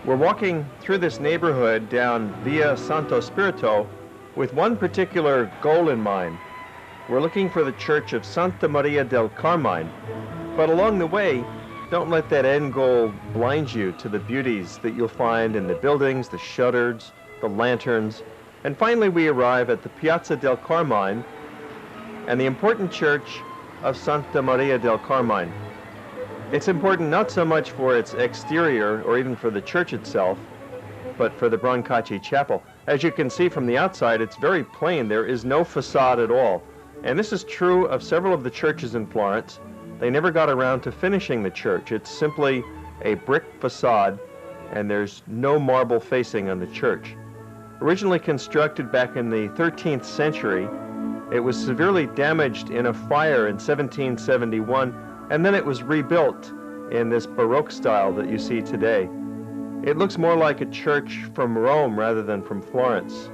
We're walking through this neighborhood down Via Santo Spirito with one particular goal in mind. We're looking for the church of Santa Maria del Carmine, but along the way, don't let that end goal blind you to the beauties that you'll find in the buildings, the shutters, the lanterns, and finally we arrive at the Piazza del Carmine and the important church of Santa Maria del Carmine. It's important not so much for its exterior or even for the church itself, but for the Brancacci Chapel. As you can see from the outside, it's very plain. There is no facade at all. And this is true of several of the churches in Florence. They never got around to finishing the church. It's simply a brick facade, and there's no marble facing on the church. Originally constructed back in the 13th century, it was severely damaged in a fire in 1771, and then it was rebuilt in this Baroque style that you see today. It looks more like a church from Rome rather than from Florence.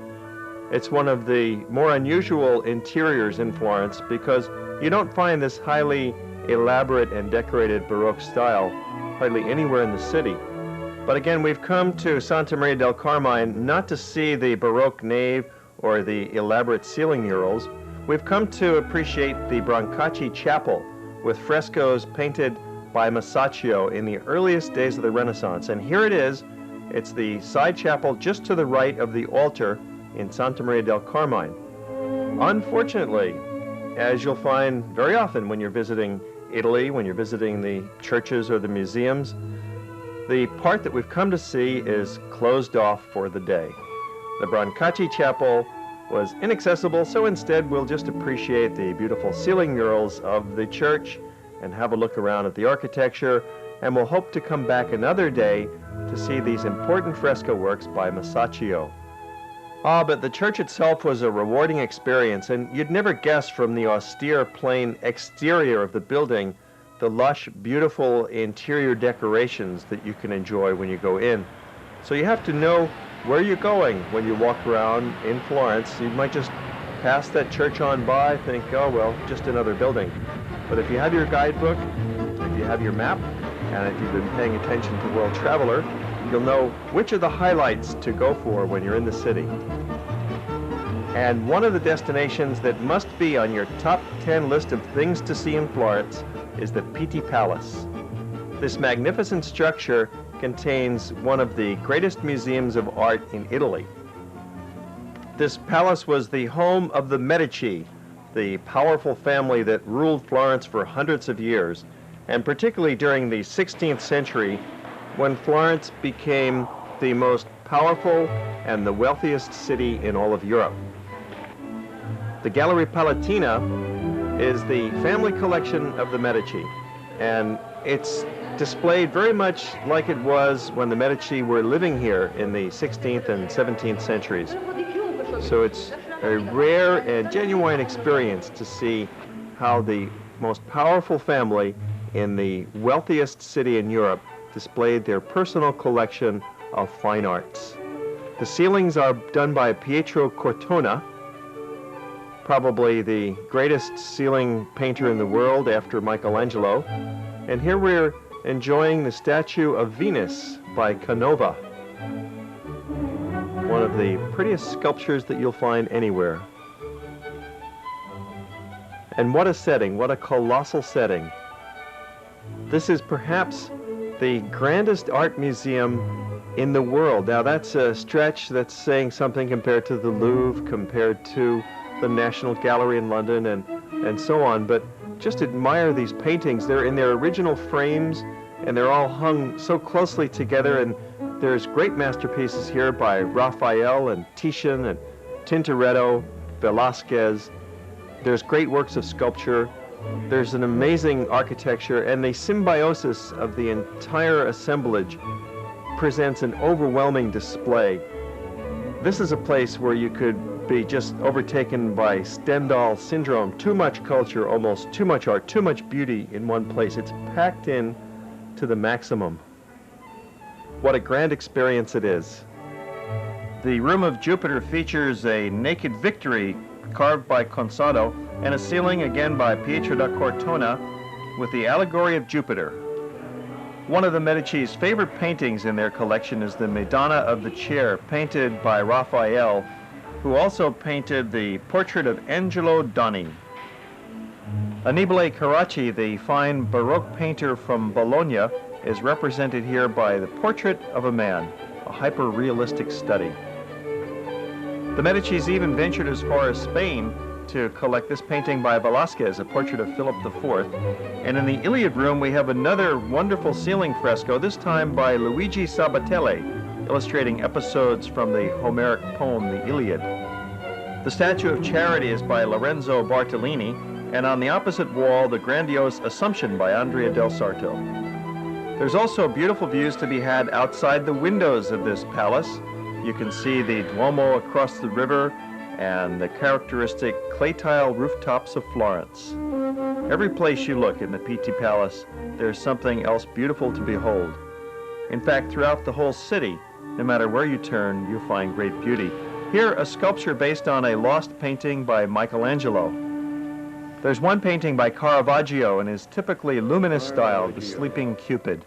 It's one of the more unusual interiors in Florence because you don't find this highly elaborate and decorated Baroque style hardly anywhere in the city. But again, we've come to Santa Maria del Carmine not to see the Baroque nave or the elaborate ceiling murals. We've come to appreciate the Brancacci Chapel with frescoes painted by Massachio in the earliest days of the Renaissance. And here it is. It's the side chapel just to the right of the altar in Santa Maria del Carmine. Unfortunately, as you'll find very often when you're visiting Italy, when you're visiting the churches or the museums, the part that we've come to see is closed off for the day. The Brancacci Chapel was inaccessible, so instead we'll just appreciate the beautiful ceiling murals of the church and have a look around at the architecture, and we'll hope to come back another day to see these important fresco works by Massachio. But the church itself was a rewarding experience, and you'd never guess from the austere, plain exterior of the building the lush, beautiful interior decorations that you can enjoy when you go in. So you have to know where you're going when you walk around in Florence. You might just pass that church on by, think, oh well, just another building. But if you have your guidebook, if you have your map, and if you've been paying attention to World Traveler, you'll know which are the highlights to go for when you're in the city. And one of the destinations that must be on your top 10 list of things to see in Florence is the Pitti Palace. This magnificent structure contains one of the greatest museums of art in Italy. This palace was the home of the Medici, the powerful family that ruled Florence for hundreds of years, and particularly during the 16th century, when Florence became the most powerful and the wealthiest city in all of Europe. The Gallery Palatina is the family collection of the Medici, and it's displayed very much like it was when the Medici were living here in the 16th and 17th centuries. So it's a rare and genuine experience to see how the most powerful family in the wealthiest city in Europe displayed their personal collection of fine arts. The ceilings are done by Pietro Cortona, probably the greatest ceiling painter in the world after Michelangelo. And here we're enjoying the statue of Venus by Canova, one of the prettiest sculptures that you'll find anywhere. And what a setting, what a colossal setting. This is perhaps the grandest art museum in the world. Now that's a stretch, that's saying something compared to the Louvre, compared to the National Gallery in London, and so on, but just admire these paintings. They're in their original frames, and they're all hung so closely together, and there's great masterpieces here by Raphael and Titian and Tintoretto, Velázquez. There's great works of sculpture. There's an amazing architecture, and the symbiosis of the entire assemblage presents an overwhelming display. This is a place where you could be just overtaken by Stendhal syndrome. Too much culture, almost too much art, too much beauty in one place. It's packed in to the maximum. What a grand experience it is. The Room of Jupiter features a naked Victory carved by Consado and a ceiling again by Pietro da Cortona with the allegory of Jupiter. One of the Medici's favorite paintings in their collection is the Madonna of the Chair, painted by Raphael, who also painted the portrait of Angelo Doni. Annibale Carracci, the fine Baroque painter from Bologna, is represented here by the portrait of a man, a hyper-realistic study. The Medicis even ventured as far as Spain to collect this painting by Velázquez, a portrait of Philip IV. And in the Iliad room, we have another wonderful ceiling fresco, this time by Luigi Sabatelli, illustrating episodes from the Homeric poem, the Iliad. The Statue of Charity is by Lorenzo Bartolini, and on the opposite wall, the grandiose Assumption by Andrea del Sarto. There's also beautiful views to be had outside the windows of this palace. You can see the Duomo across the river and the characteristic clay tile rooftops of Florence. Every place you look in the Pitti Palace, there's something else beautiful to behold. In fact, throughout the whole city, no matter where you turn, you'll find great beauty. Here, a sculpture based on a lost painting by Michelangelo. There's one painting by Caravaggio in his typically luminous style, the Sleeping Cupid.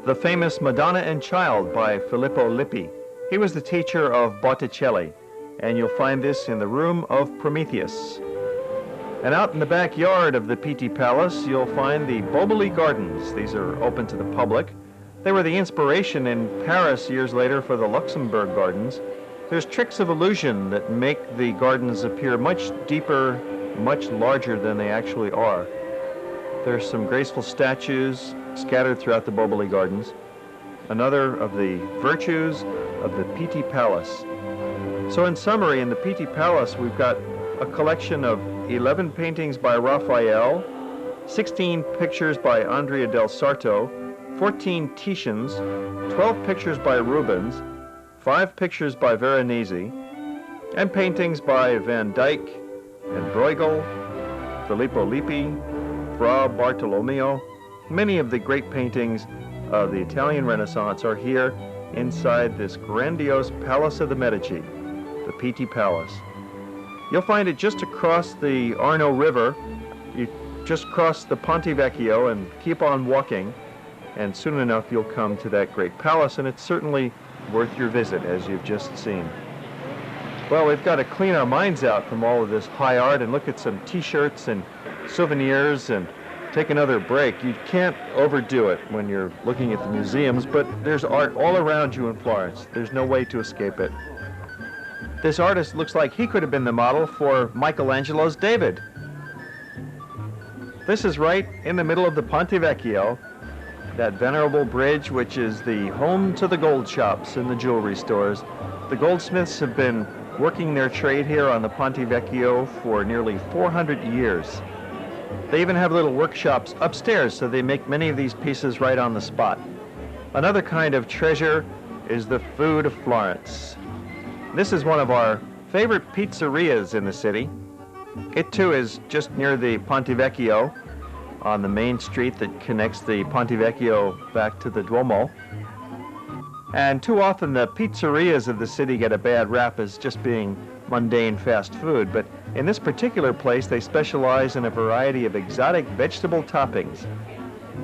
The famous Madonna and Child by Filippo Lippi. He was the teacher of Botticelli, and you'll find this in the room of Prometheus. And out in the backyard of the Pitti Palace, you'll find the Boboli Gardens. These are open to the public. They were the inspiration in Paris years later for the Luxembourg Gardens. There's tricks of illusion that make the gardens appear much deeper, much larger than they actually are. There's some graceful statues scattered throughout the Boboli Gardens. Another of the virtues of the Pitti Palace. So in summary, in the Pitti Palace, we've got a collection of 11 paintings by Raphael, 16 pictures by Andrea del Sarto, 14 Titians, 12 pictures by Rubens, 5 pictures by Veronese, and paintings by Van Dyck and Bruegel, Filippo Lippi, Fra Bartolomeo. Many of the great paintings of the Italian Renaissance are here inside this grandiose Palace of the Medici, the Pitti Palace. You'll find it just across the Arno River. You just cross the Ponte Vecchio and keep on walking, and soon enough you'll come to that great palace, and it's certainly worth your visit, as you've just seen. Well, we've got to clean our minds out from all of this high art and look at some t-shirts and souvenirs and take another break. You can't overdo it when you're looking at the museums, but there's art all around you in Florence. There's no way to escape it. This artist looks like he could have been the model for Michelangelo's David. This is right in the middle of the Ponte Vecchio, that venerable bridge which is the home to the gold shops and the jewelry stores. The goldsmiths have been working their trade here on the Ponte Vecchio for nearly 400 years. They even have little workshops upstairs, so they make many of these pieces right on the spot. Another kind of treasure is the food of Florence. This is one of our favorite pizzerias in the city. It too is just near the Ponte Vecchio on the main street that connects the Ponte Vecchio back to the Duomo. And too often the pizzerias of the city get a bad rap as just being mundane fast food, but in this particular place they specialize in a variety of exotic vegetable toppings.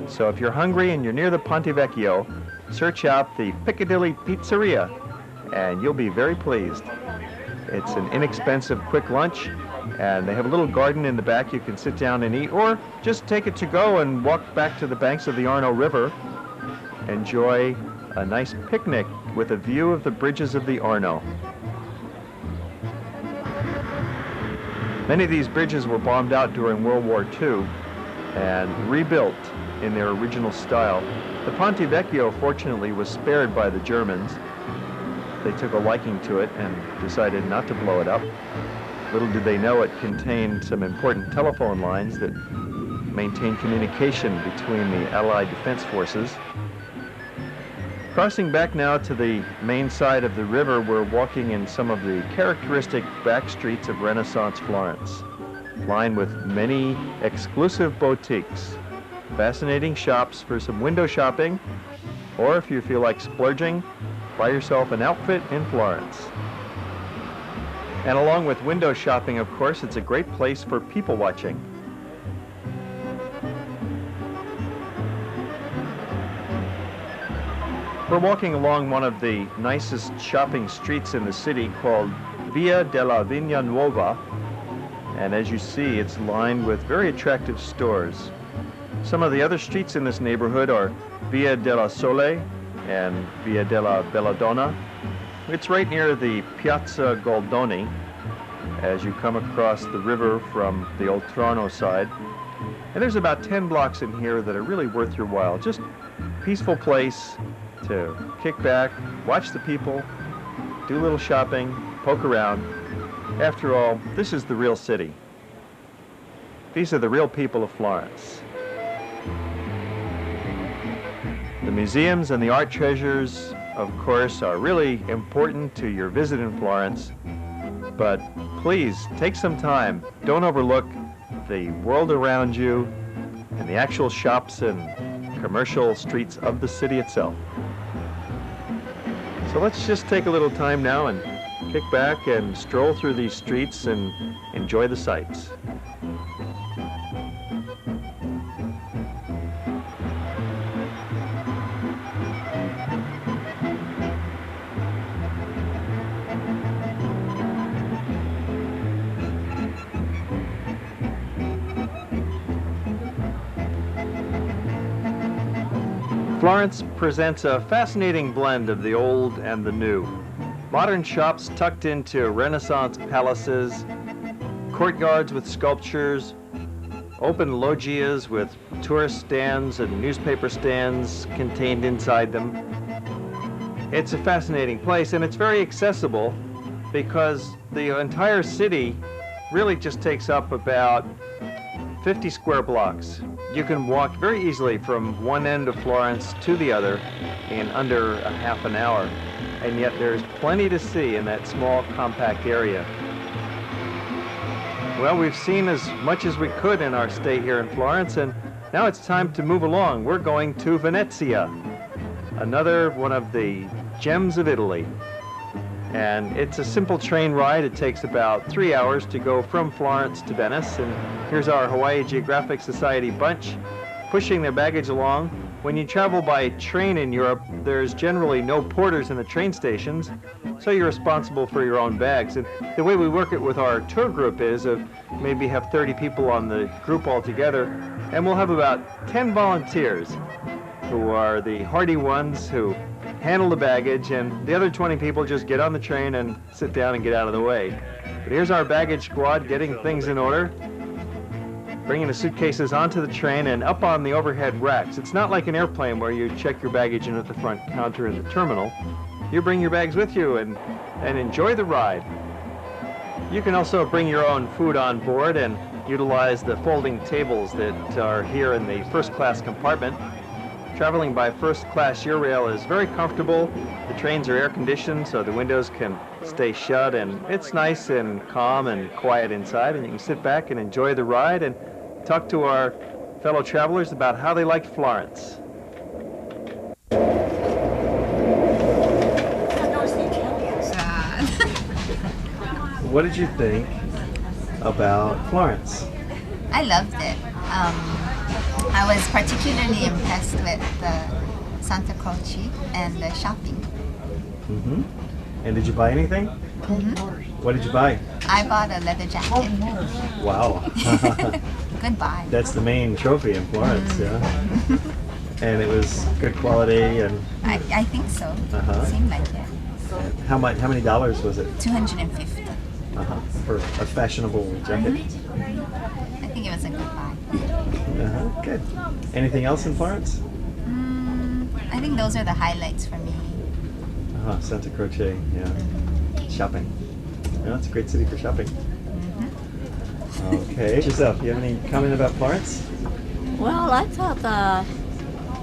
So if you're hungry and you're near the Ponte Vecchio, search out the Piccadilly Pizzeria and you'll be very pleased. It's an inexpensive quick lunch, and they have a little garden in the back you can sit down and eat, or just take it to go and walk back to the banks of the Arno River. Enjoy a nice picnic with a view of the bridges of the Arno. Many of these bridges were bombed out during World War II and rebuilt in their original style. The Ponte Vecchio, fortunately, was spared by the Germans. They took a liking to it and decided not to blow it up. Little did they know it contained some important telephone lines that maintained communication between the Allied defense forces. Crossing back now to the main side of the river, we're walking in some of the characteristic back streets of Renaissance Florence, lined with many exclusive boutiques, fascinating shops for some window shopping, or if you feel like splurging, buy yourself an outfit in Florence. And along with window shopping, of course, it's a great place for people watching. We're walking along one of the nicest shopping streets in the city called Via della Vigna Nuova. And as you see, it's lined with very attractive stores. Some of the other streets in this neighborhood are Via della Sole and Via della Belladonna. It's right near the Piazza Goldoni as you come across the river from the Oltrarno side. And there's about 10 blocks in here that are really worth your while. Just a peaceful place to kick back, watch the people, do a little shopping, poke around. After all, this is the real city. These are the real people of Florence. The museums and the art treasures, of course, are really important to your visit in Florence. But please, take some time. Don't overlook the world around you and the actual shops and commercial streets of the city itself. So let's just take a little time now and kick back and stroll through these streets and enjoy the sights. Florence presents a fascinating blend of the old and the new. Modern shops tucked into Renaissance palaces, courtyards with sculptures, open loggias with tourist stands and newspaper stands contained inside them. It's a fascinating place, and it's very accessible because the entire city really just takes up about 50 square blocks. You can walk very easily from one end of Florence to the other in under a half an hour, and yet there's plenty to see in that small, compact area. Well, we've seen as much as we could in our stay here in Florence, and now it's time to move along. We're going to Venezia, another one of the gems of Italy. And it's a simple train ride. It takes about 3 hours to go from Florence to Venice. And here's our Hawaii Geographic Society bunch pushing their baggage along. When you travel by train in Europe, there's generally no porters in the train stations, so you're responsible for your own bags. And the way we work it with our tour group is of maybe have 30 people on the group altogether, and we'll have about 10 volunteers who are the hardy ones who handle the baggage, and the other 20 people just get on the train and sit down and get out of the way. But here's our baggage squad getting things in order, bringing the suitcases onto the train and up on the overhead racks. It's not like an airplane where you check your baggage in at the front counter in the terminal. You bring your bags with you and enjoy the ride. You can also bring your own food on board and utilize the folding tables that are here in the first class compartment. Traveling by first-class Eurail is very comfortable. The trains are air-conditioned, so the windows can stay shut, and it's nice and calm and quiet inside, and you can sit back and enjoy the ride and talk to our fellow travelers about how they liked Florence. What did you think about Florence? I loved it. I was particularly impressed with the Santa Croce and the shopping. Mm-hmm. And did you buy anything? Mm-hmm. What did you buy? I bought a leather jacket. Wow. Good buy. That's the main trophy in Florence, yeah. And it was good quality and... I think so. Uh-huh. Seemed like it. How many dollars was it? $250. Uh-huh. For a fashionable jacket? I think it was a good buy. Uh-huh. Good. Anything else in Florence? I think those are the highlights for me. Uh-huh. Santa Croce, yeah. Shopping. Yeah, it's a great city for shopping. Okay. Yourself, you have any comment about Florence? Well, I thought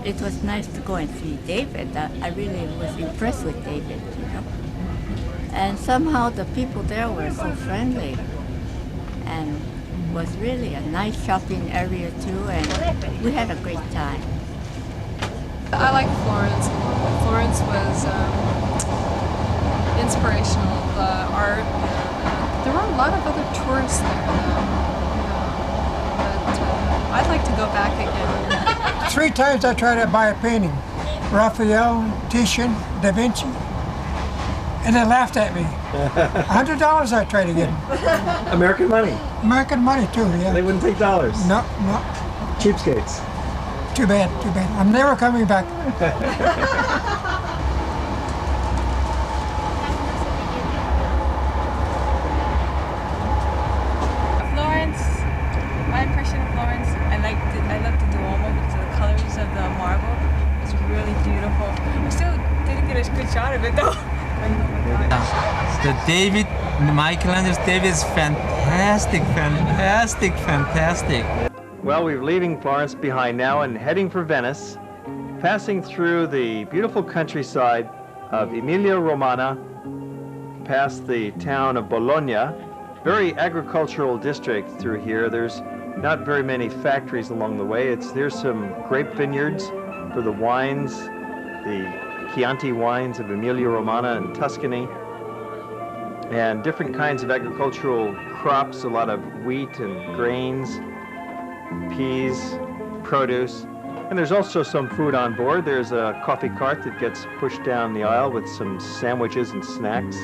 it was nice to go and see David. I really was impressed with David, you know. And somehow the people there were so friendly, and was really a nice shopping area too, and we had a great time. I like Florence. Florence was inspirational. The art. There were a lot of other tourists there, but I'd like to go back again. 3 times I tried to buy a painting. Raphael, Titian, Da Vinci, and they laughed at me. $100 I tried to get them. American money. American money too, yeah. They wouldn't take dollars. No, no. Cheapskates. Too bad, too bad. I'm never coming back. Florence, my impression of Florence, I love the Duomo because of the colors of the marble. It's really beautiful. I still didn't get a good shot of it though. The David, Michelangelo's David is fantastic, fantastic, fantastic. Well, we're leaving Florence behind now and heading for Venice, passing through the beautiful countryside of Emilia-Romagna, past the town of Bologna. Very agricultural district through here. There's not very many factories along the way. There's some grape vineyards for the wines, the Chianti wines of Emilia-Romagna and Tuscany, and different kinds of agricultural crops, a lot of wheat and grains, peas, produce, and there's also some food on board. There's a coffee cart that gets pushed down the aisle with some sandwiches and snacks.